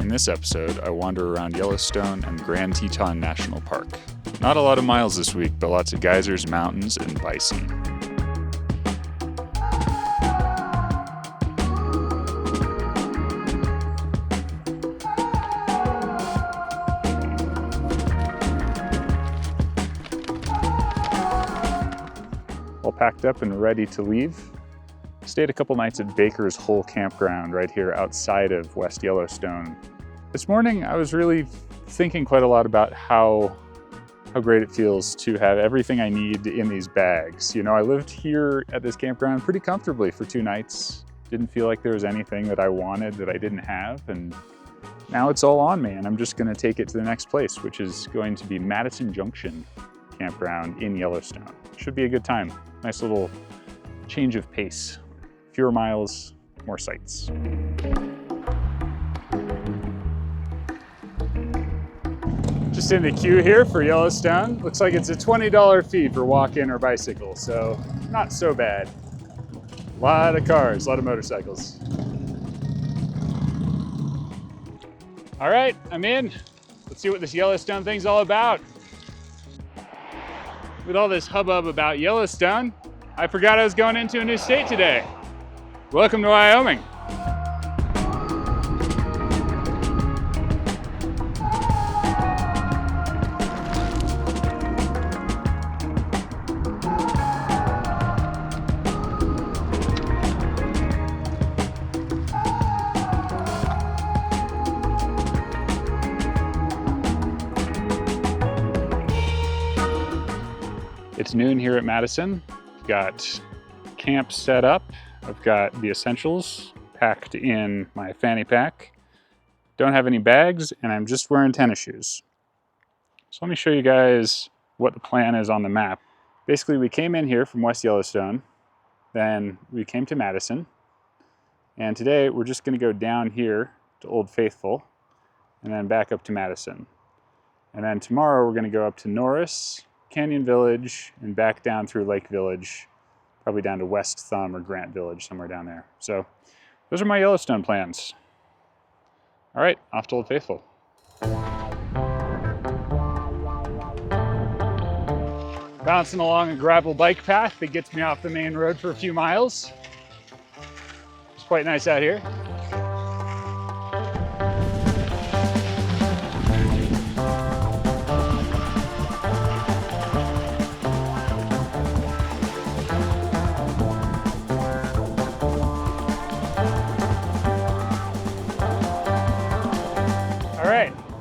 In this episode, I wander around Yellowstone and Grand Teton National Park. Not a lot of miles this week, but lots of geysers, mountains, and bison. All packed up and ready to leave. Stayed a couple nights at Baker's Hole Campground right here outside of West Yellowstone. This morning I was really thinking quite a lot about how great it feels to have everything I need in these bags. You know, I lived here at this campground pretty comfortably for 2 nights. Didn't feel like there was anything that I wanted that I didn't have, and now it's all on me and I'm just gonna take it to the next place, which is going to be Madison Junction Campground in Yellowstone. Should be a good time. Nice little change of pace. Fewer miles, more sights. Just in the queue here for Yellowstone. Looks like it's a $20 fee for walk-in or bicycle, so not so bad. A lot of cars, a lot of motorcycles. All right, I'm in. Let's see what this Yellowstone thing's all about. With all this hubbub about Yellowstone, I forgot I was going into a new state today. Welcome to Wyoming. It's noon here at Madison. We've got camp set up. I've got the essentials packed in my fanny pack. Don't have any bags, and I'm just wearing tennis shoes. So let me show you guys what the plan is on the map. Basically, we came in here from West Yellowstone, then we came to Madison, and today we're just gonna go down here to Old Faithful, and then back up to Madison. And then tomorrow we're gonna go up to Norris, Canyon Village, and back down through Lake Village, probably down to West Thumb or Grant Village, somewhere down there. So those are my Yellowstone plans. All right, off to Old Faithful. Bouncing along a gravel bike path that gets me off the main road for a few miles. It's quite nice out here.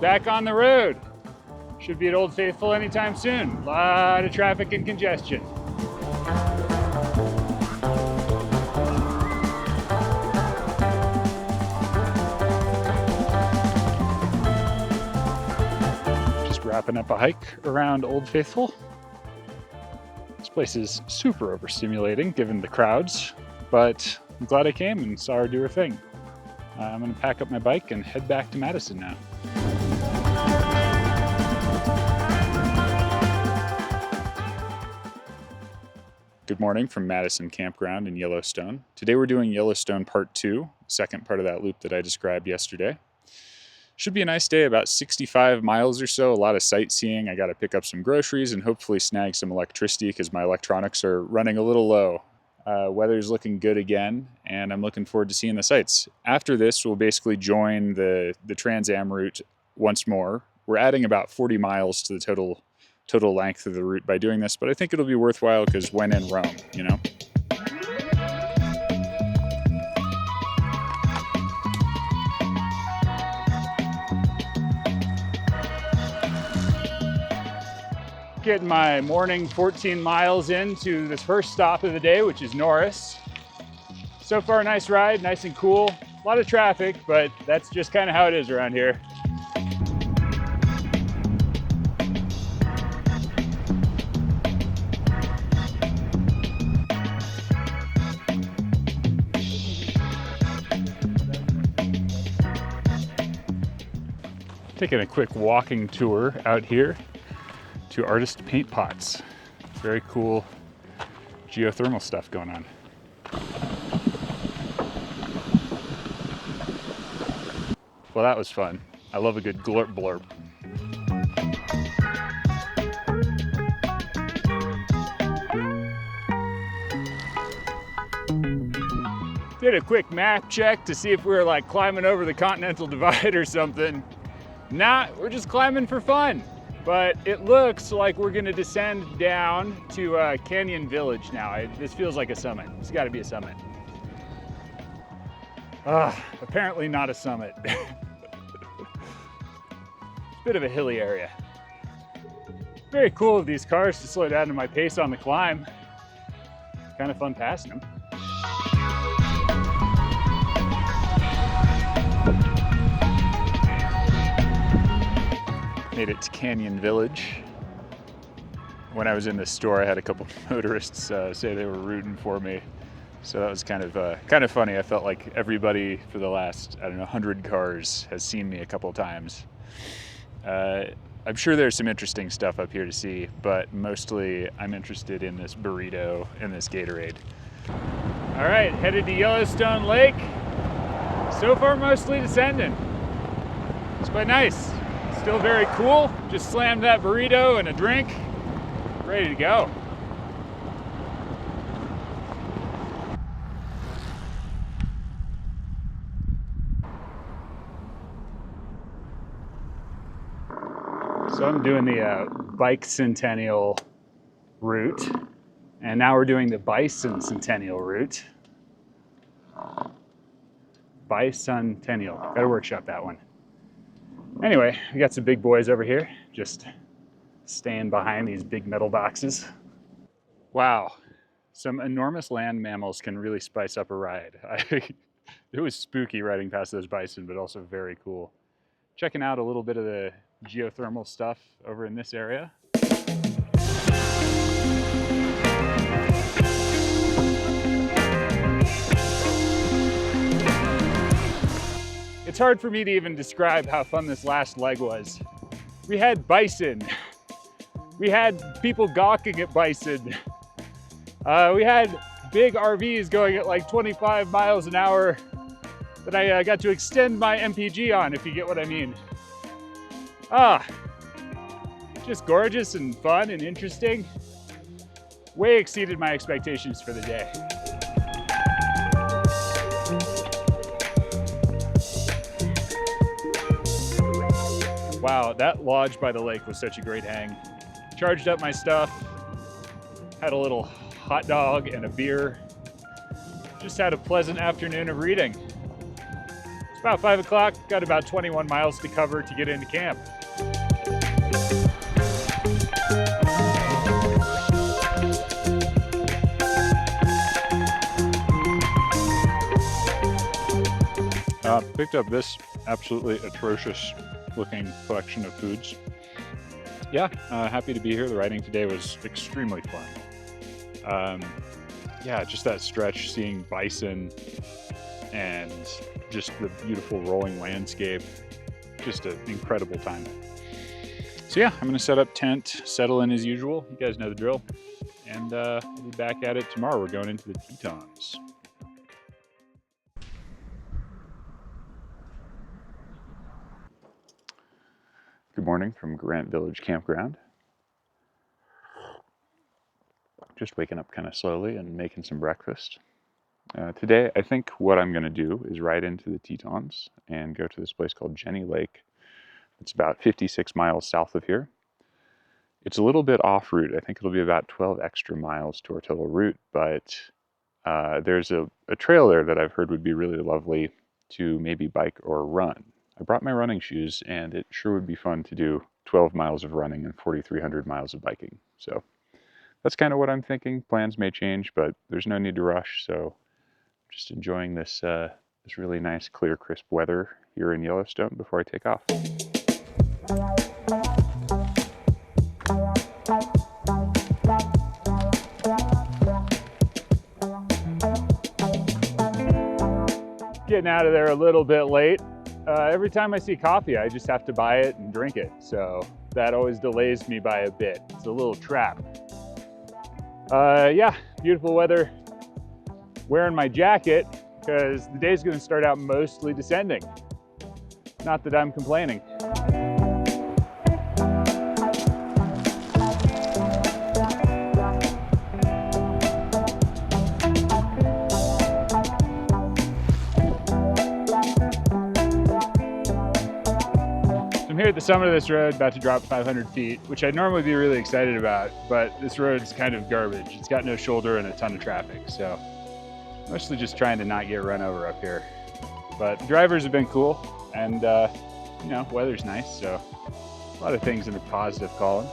Back on the road. Should be at Old Faithful anytime soon. A lot of traffic and congestion. Just wrapping up a hike around Old Faithful. This place is super overstimulating given the crowds, but I'm glad I came and saw her do her thing. I'm gonna pack up my bike and head back to Madison now. Good morning from Madison Campground in Yellowstone. Today we're doing Yellowstone Part 2, second part of that loop that I described yesterday. Should be a nice day, about 65 miles or so, a lot of sightseeing. I got to pick up some groceries and hopefully snag some electricity because my electronics are running a little low. Weather's looking good again, and I'm looking forward to seeing the sights. After this, we'll basically join the Trans Am route once more. We're adding about 40 miles to the total length of the route by doing this, but I think it'll be worthwhile because when in Rome, you know? Getting my morning 14 miles into this first stop of the day, which is Norris. So far, nice ride, nice and cool. A lot of traffic, but that's just kind of how it is around here. Taking a quick walking tour out here to Artist Paint Pots. Very cool geothermal stuff going on. Well, that was fun. I love a good glurp blurp. Did a quick map check to see if we were like climbing over the Continental Divide or something. Nah, we're just climbing for fun. But it looks like we're gonna descend down to Canyon Village now. This feels like a summit. It's gotta be a summit. Apparently not a summit. It's a bit of a hilly area. Very cool of these cars to slow down to my pace on the climb. Kind of fun passing them. Made it to Canyon Village. When I was in the store, I had a couple motorists say they were rooting for me. So that was kind of funny. I felt like everybody for the last, I don't know, 100 cars has seen me a couple times. I'm sure there's some interesting stuff up here to see, but mostly I'm interested in this burrito and this Gatorade. All right, headed to Yellowstone Lake. So far, mostly descending. It's quite nice. Still very cool. Just slammed that burrito and a drink. Ready to go. So I'm doing the Bike Centennial route, and now we're doing the Bison Centennial route. Bicentennial. Gotta workshop that one. Anyway, we got some big boys over here, just staying behind these big metal boxes. Wow, some enormous land mammals can really spice up a ride. It was spooky riding past those bison, but also very cool. Checking out a little bit of the geothermal stuff over in this area. It's hard for me to even describe how fun this last leg was. We had bison. We had people gawking at bison. We had big RVs going at like 25 miles an hour that I got to extend my MPG on, if you get what I mean. Just gorgeous and fun and interesting. Way exceeded my expectations for the day. Wow, that lodge by the lake was such a great hang. Charged up my stuff, had a little hot dog and a beer. Just had a pleasant afternoon of reading. It's about 5 o'clock, got about 21 miles to cover to get into camp. Picked up this absolutely atrocious looking collection of foods. Yeah, happy to be here. The riding today was extremely fun. Yeah, just that stretch, seeing bison and just the beautiful rolling landscape. Just an incredible time. So yeah, I'm gonna set up tent, settle in as usual. You guys know the drill. And we'll be back at it tomorrow. We're going into the Tetons. Good morning from Grant Village Campground. Just waking up kind of slowly and making some breakfast. Today, I think what I'm going to do is ride into the Tetons and go to this place called Jenny Lake. It's about 56 miles south of here. It's a little bit off route. I think it'll be about 12 extra miles to our total route, but there's a trail there that I've heard would be really lovely to maybe bike or run. I brought my running shoes, and it sure would be fun to do 12 miles of running and 4,300 miles of biking. So that's kind of what I'm thinking. Plans may change, but there's no need to rush. So just enjoying this really nice, clear, crisp weather here in Yellowstone before I take off. Getting out of there a little bit late. Every time I see coffee, I just have to buy it and drink it. So that always delays me by a bit. It's a little trap. Yeah, beautiful weather. Wearing my jacket because the day's going to start out mostly descending. Not that I'm complaining. I'm here at the summit of this road, about to drop 500 feet, which I'd normally be really excited about, but this road's kind of garbage. It's got no shoulder and a ton of traffic, so mostly just trying to not get run over up here. But the drivers have been cool, and you know, weather's nice, so a lot of things in the positive column.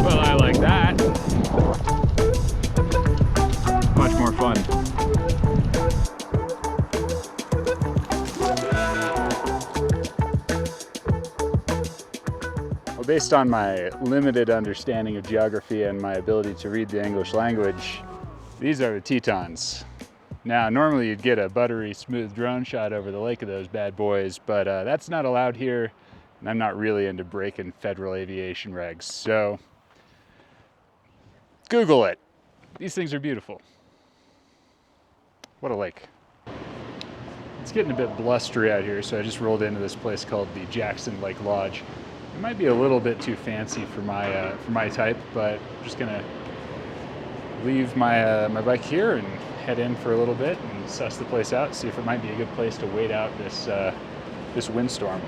Well, I like that. Much more fun. Well, based on my limited understanding of geography and my ability to read the English language, these are the Tetons. Now, normally you'd get a buttery smooth drone shot over the lake of those bad boys, but that's not allowed here, and I'm not really into breaking federal aviation regs, so Google it. These things are beautiful. What a lake. It's getting a bit blustery out here, so I just rolled into this place called the Jackson Lake Lodge. It might be a little bit too fancy for my type, but I'm just gonna leave my bike here and head in for a little bit and suss the place out, see if it might be a good place to wait out this windstorm.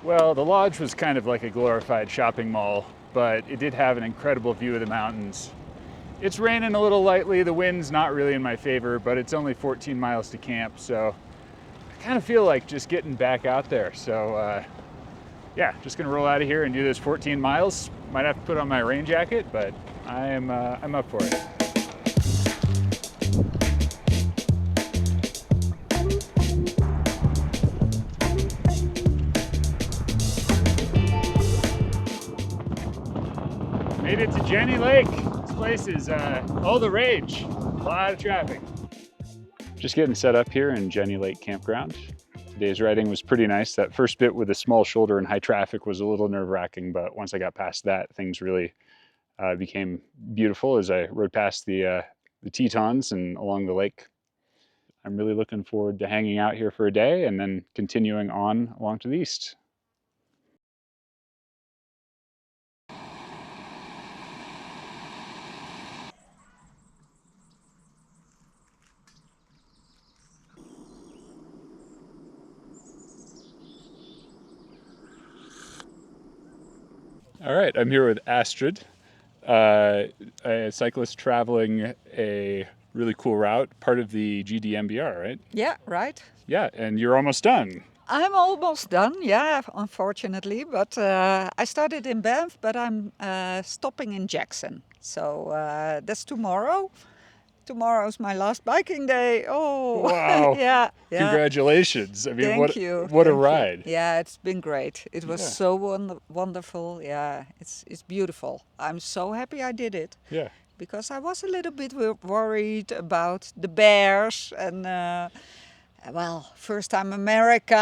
Well, the lodge was kind of like a glorified shopping mall, but it did have an incredible view of the mountains. It's raining a little lightly, the wind's not really in my favor, but it's only 14 miles to camp, so I kind of feel like just getting back out there. So yeah, just gonna roll out of here and do those 14 miles. Might have to put on my rain jacket, but I'm up for it. Made it to Jenny Lake. This place is all the rage. A lot of traffic. Just getting set up here in Jenny Lake Campground. Today's riding was pretty nice. That first bit with a small shoulder and high traffic was a little nerve-wracking, but once I got past that, things really became beautiful as I rode past the Tetons and along the lake. I'm really looking forward to hanging out here for a day and then continuing on along to the east. All right, I'm here with Astrid, a cyclist traveling a really cool route, part of the GDMBR, right? Yeah, right. Yeah, and you're almost done. I'm almost done, yeah, unfortunately. But I started in Banff, but I'm stopping in Jackson. So that's tomorrow. Tomorrow's my last biking day. Oh, Wow. yeah. Congratulations. I mean, Thank you. What a Thank you. ride. Yeah, it's been great. It was Yeah. so wonderful. Yeah, it's beautiful. I'm so happy I did it. Yeah. Because I was a little bit worried about the bears and well, first time America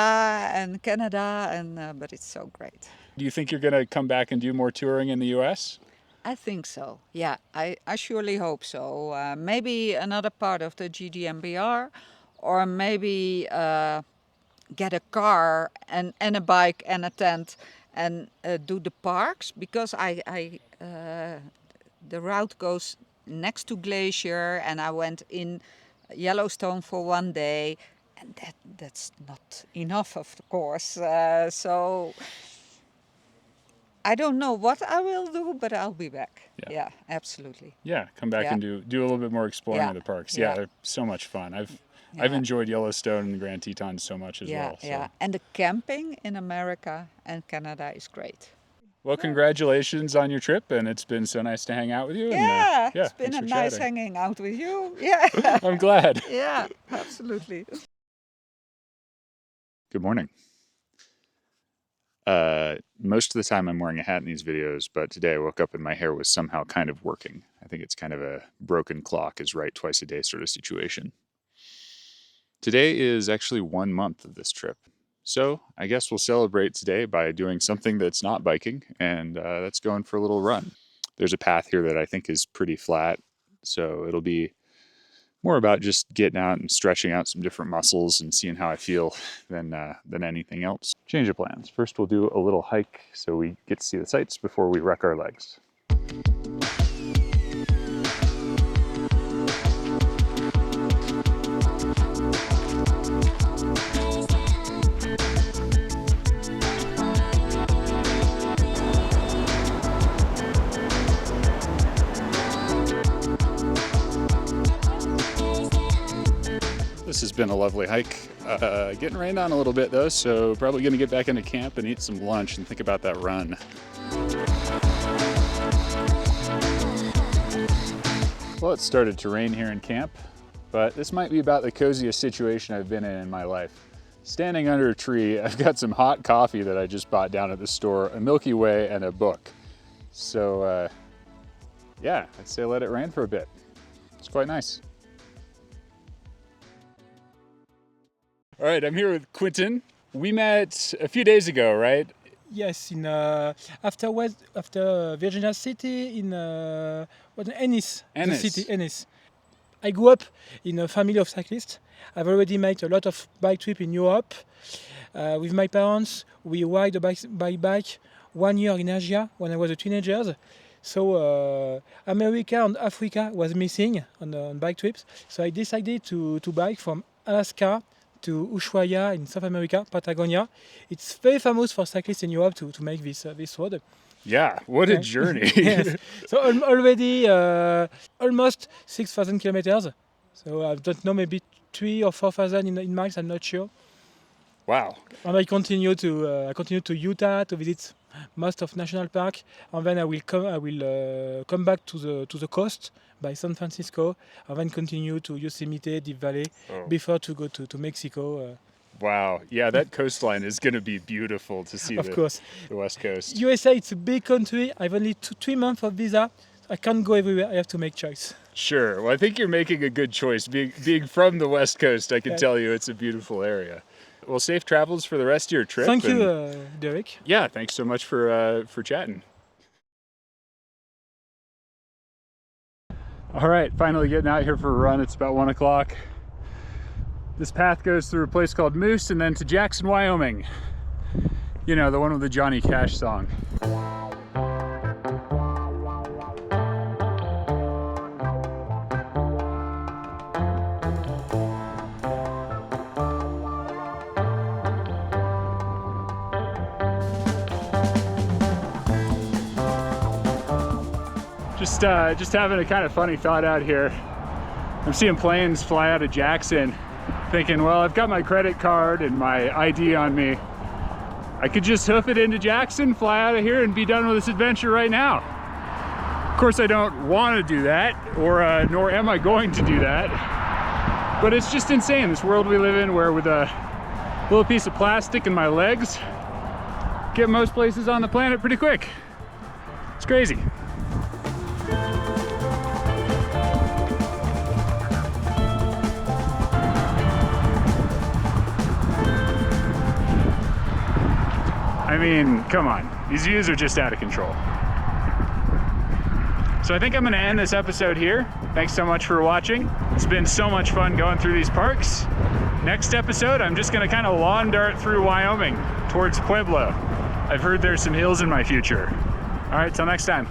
and Canada, and but it's so great. Do you think you're going to come back and do more touring in the US? I think so. Yeah, I surely hope so. Maybe another part of the GDMBR, or maybe get a car and a bike and a tent and do the parks, because the route goes next to glacier, and I went in Yellowstone for one day, and that's not enough, of course. So I don't know what I will do, but I'll be back. Yeah, absolutely. Yeah, come back and do a little bit more exploring of the parks. Yeah, they're so much fun. I've enjoyed Yellowstone and the Grand Teton so much as well. So. Yeah, and the camping in America and Canada is great. Well, congratulations on your trip, and it's been so nice to hang out with you. Yeah, and, it's been a nice hanging out with you. Yeah. I'm glad. Yeah, absolutely. Good morning. Most of the time I'm wearing a hat in these videos, but today I woke up and my hair was somehow kind of working. I think it's kind of a broken clock is right twice a day sort of situation. Today is actually 1 month of this trip. So I guess we'll celebrate today by doing something that's not biking, and that's going for a little run. There's a path here that I think is pretty flat, so it'll be more about just getting out and stretching out some different muscles and seeing how I feel than anything else. Change of plans. First, we'll do a little hike so we get to see the sights before we wreck our legs. This has been a lovely hike. Getting rained on a little bit though, so probably gonna get back into camp and eat some lunch and think about that run. Well, it started to rain here in camp, but this might be about the coziest situation I've been in my life. Standing under a tree, I've got some hot coffee that I just bought down at the store, a Milky Way, and a book. So yeah, I'd say let it rain for a bit. It's quite nice. All right, I'm here with Quentin. We met a few days ago, right? Yes, in after Virginia City in Ennis, the city Ennis. I grew up in a family of cyclists. I've already made a lot of bike trips in Europe with my parents. We ride a bike 1 year in Asia when I was a teenager. So America and Africa was missing on bike trips. So I decided to bike from Alaska to Ushuaia in South America, Patagonia. It's very famous for cyclists in Europe to make this road. Yeah, what a journey. Yes. So already almost 6,000 kilometers. So I don't know, maybe 3,000 or 4,000 in miles, I'm not sure. Wow. And I continue to Utah to visit most of national park, and then I will come back to the coast by San Francisco, and then continue to Yosemite, Deep Valley, before to go to Mexico. Wow, yeah, that coastline is going to be beautiful to see. Of course, the West Coast. USA, it's a big country. I have only 3 months of visa. I can't go everywhere. I have to make choice. Sure. Well, I think you're making a good choice. Being from the West Coast, I can tell you it's a beautiful area. Well, safe travels for the rest of your trip. Thank you, Derek. Yeah, thanks so much for chatting. All right, finally getting out here for a run. It's about 1 o'clock. This path goes through a place called Moose and then to Jackson, Wyoming. You know, the one with the Johnny Cash song. Just having a kind of funny thought out here. I'm seeing planes fly out of Jackson, thinking, well, I've got my credit card and my ID on me. I could just hoof it into Jackson, fly out of here, and be done with this adventure right now. Of course, I don't want to do that, or nor am I going to do that. But it's just insane, this world we live in, where with a little piece of plastic in my legs, get most places on the planet pretty quick. It's crazy. I mean, come on, these views are just out of control. So I think I'm gonna end this episode here. Thanks so much for watching. It's been so much fun going through these parks. Next episode, I'm just gonna kind of lawn dart through Wyoming towards Pueblo. I've heard there's some hills in my future. All right, till next time.